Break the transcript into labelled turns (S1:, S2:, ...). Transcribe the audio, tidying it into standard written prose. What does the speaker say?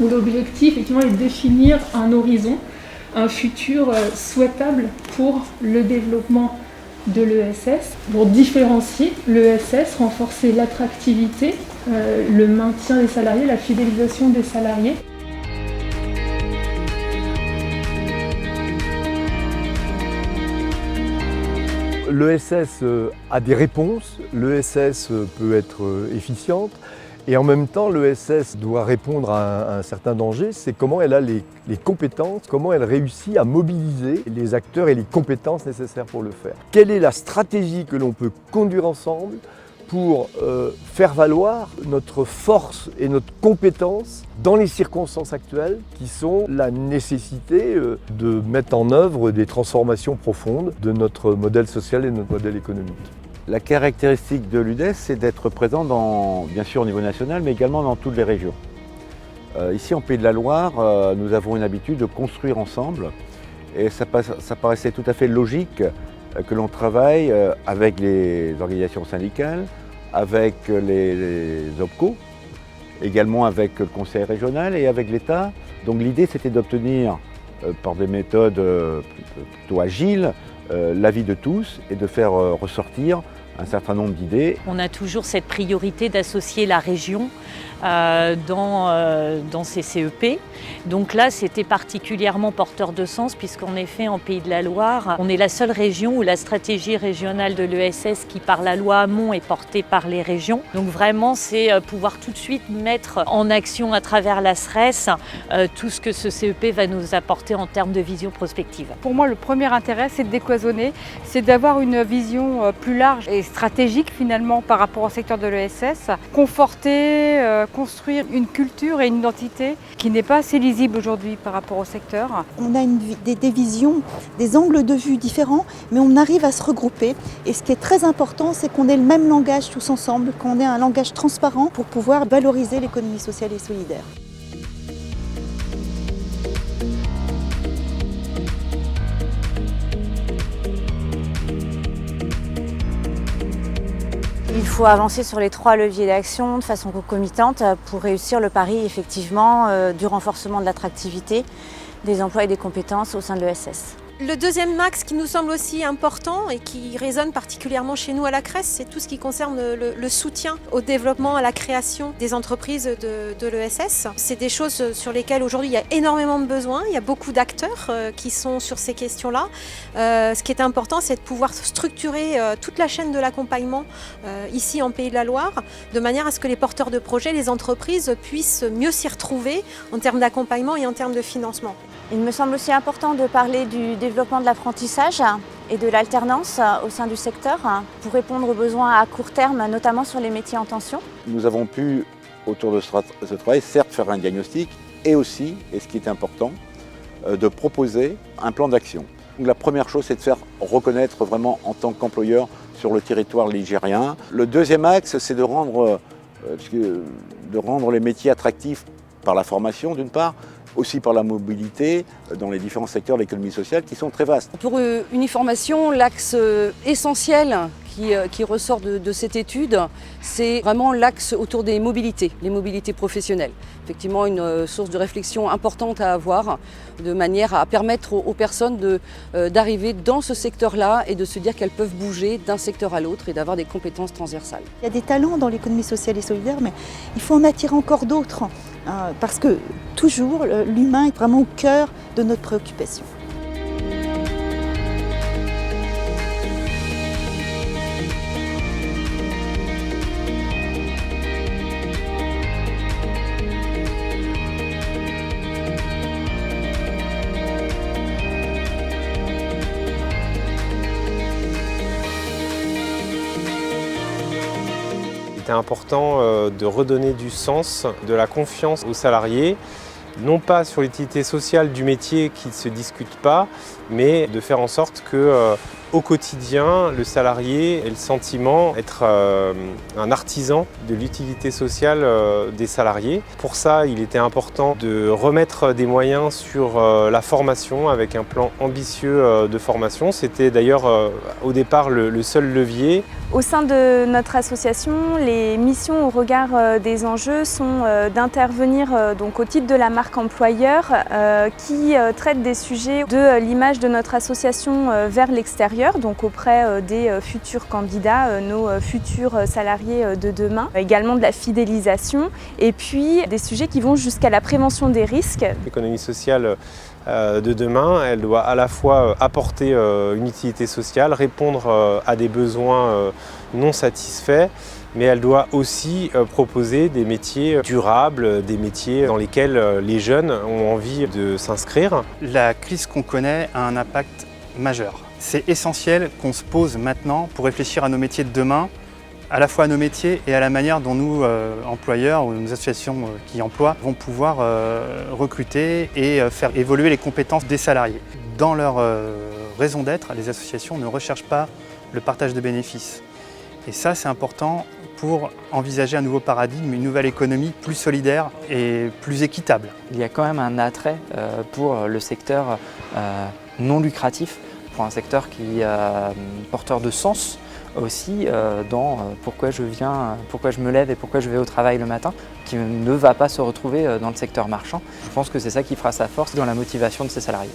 S1: où l'objectif effectivement est de définir un horizon, un futur souhaitable pour le développement de l'ESS, pour différencier l'ESS, renforcer l'attractivité, le maintien des salariés, la fidélisation des salariés.
S2: L'ESS a des réponses, l'ESS peut être efficiente et en même temps l'ESS doit répondre à un certain danger, c'est comment elle a les compétences, comment elle réussit à mobiliser les acteurs et les compétences nécessaires pour le faire. Quelle est la stratégie que l'on peut conduire ensemble pour faire valoir notre force et notre compétence dans les circonstances actuelles qui sont la nécessité de mettre en œuvre des transformations profondes de notre modèle social et de notre modèle économique.
S3: La caractéristique de l'UDES, c'est d'être présent bien sûr au niveau national, mais également dans toutes les régions. Ici en Pays de la Loire, nous avons une habitude de construire ensemble et ça paraissait tout à fait logique que l'on travaille avec les organisations syndicales, avec les OPCO, également avec le conseil régional et avec l'État. Donc l'idée c'était d'obtenir par des méthodes plutôt agiles l'avis de tous et de faire ressortir un certain nombre d'idées.
S4: On a toujours cette priorité d'associer la région dans ces CEP. Donc là, c'était particulièrement porteur de sens puisqu'en effet, en Pays de la Loire, on est la seule région où la stratégie régionale de l'ESS qui, par la loi Hamon, est portée par les régions. Donc vraiment, c'est pouvoir tout de suite mettre en action à travers la SRES tout ce que ce CEP va nous apporter en termes de vision prospective.
S5: Pour moi, le premier intérêt, c'est de décloisonner, c'est d'avoir une vision plus large et stratégique finalement par rapport au secteur de l'ESS, conforter, construire une culture et une identité qui n'est pas assez lisible aujourd'hui par rapport au secteur.
S6: On a des visions, des angles de vue différents, mais on arrive à se regrouper. Et ce qui est très important, c'est qu'on ait le même langage tous ensemble, qu'on ait un langage transparent pour pouvoir valoriser l'économie sociale et solidaire.
S7: Il faut avancer sur les 3 leviers d'action de façon concomitante pour réussir le pari effectivement du renforcement de l'attractivité, des emplois et des compétences au sein de l'ESS.
S8: Le deuxième axe qui nous semble aussi important et qui résonne particulièrement chez nous à la CRES, c'est tout ce qui concerne le soutien au développement, à la création des entreprises de l'ESS. C'est des choses sur lesquelles aujourd'hui il y a énormément de besoins, il y a beaucoup d'acteurs qui sont sur ces questions-là. Ce qui est important, c'est de pouvoir structurer toute la chaîne de l'accompagnement ici en Pays de la Loire, de manière à ce que les porteurs de projets, les entreprises puissent mieux s'y retrouver en termes d'accompagnement et en termes de financement.
S7: Il me semble aussi important de parler du développement de l'apprentissage et de l'alternance au sein du secteur pour répondre aux besoins à court terme, notamment sur les métiers en tension.
S3: Nous avons pu, autour de ce travail, certes faire un diagnostic et aussi, et ce qui est important, de proposer un plan d'action. Donc la première chose, c'est de faire reconnaître vraiment en tant qu'employeur sur le territoire ligérien. Le deuxième axe, c'est de rendre les métiers attractifs par la formation d'une part, aussi par la mobilité dans les différents secteurs de l'économie sociale qui sont très vastes.
S9: Pour Uniformation, l'axe essentiel qui ressort de cette étude, c'est vraiment l'axe autour des mobilités, les mobilités professionnelles. Effectivement, une source de réflexion importante à avoir, de manière à permettre aux personnes d'arriver dans ce secteur-là et de se dire qu'elles peuvent bouger d'un secteur à l'autre et d'avoir des compétences transversales.
S6: Il y a des talents dans l'économie sociale et solidaire, mais il faut en attirer encore d'autres, parce que toujours l'humain est vraiment au cœur de notre préoccupation.
S10: C'était important de redonner du sens, de la confiance aux salariés, non pas sur l'utilité sociale du métier qui ne se discute pas, mais de faire en sorte que Au quotidien, le salarié a le sentiment d'être un artisan de l'utilité sociale des salariés. Pour ça, il était important de remettre des moyens sur la formation avec un plan ambitieux de formation. C'était d'ailleurs au départ le seul levier.
S11: Au sein de notre association, les missions au regard des enjeux sont d'intervenir donc au titre de la marque employeur qui traite des sujets de l'image de notre association vers l'extérieur, donc auprès des futurs candidats, nos futurs salariés de demain, également de la fidélisation et puis des sujets qui vont jusqu'à la prévention des risques.
S10: L'économie sociale de demain, elle doit à la fois apporter une utilité sociale, répondre à des besoins non satisfaits, mais elle doit aussi proposer des métiers durables, des métiers dans lesquels les jeunes ont envie de s'inscrire.
S12: La crise qu'on connaît a un impact majeur. C'est essentiel qu'on se pose maintenant pour réfléchir à nos métiers de demain, à la fois à nos métiers et à la manière dont nous, employeurs ou nos associations qui emploient, vont pouvoir recruter et faire évoluer les compétences des salariés. Dans leur raison d'être, les associations ne recherchent pas le partage de bénéfices. Et ça, c'est important pour envisager un nouveau paradigme, une nouvelle économie plus solidaire et plus équitable.
S13: Il y a quand même un attrait pour le secteur non lucratif, pour un secteur qui est porteur de sens aussi dans pourquoi je viens, pourquoi je me lève et pourquoi je vais au travail le matin, qui ne va pas se retrouver dans le secteur marchand. Je pense que c'est ça qui fera sa force dans la motivation de ces salariés.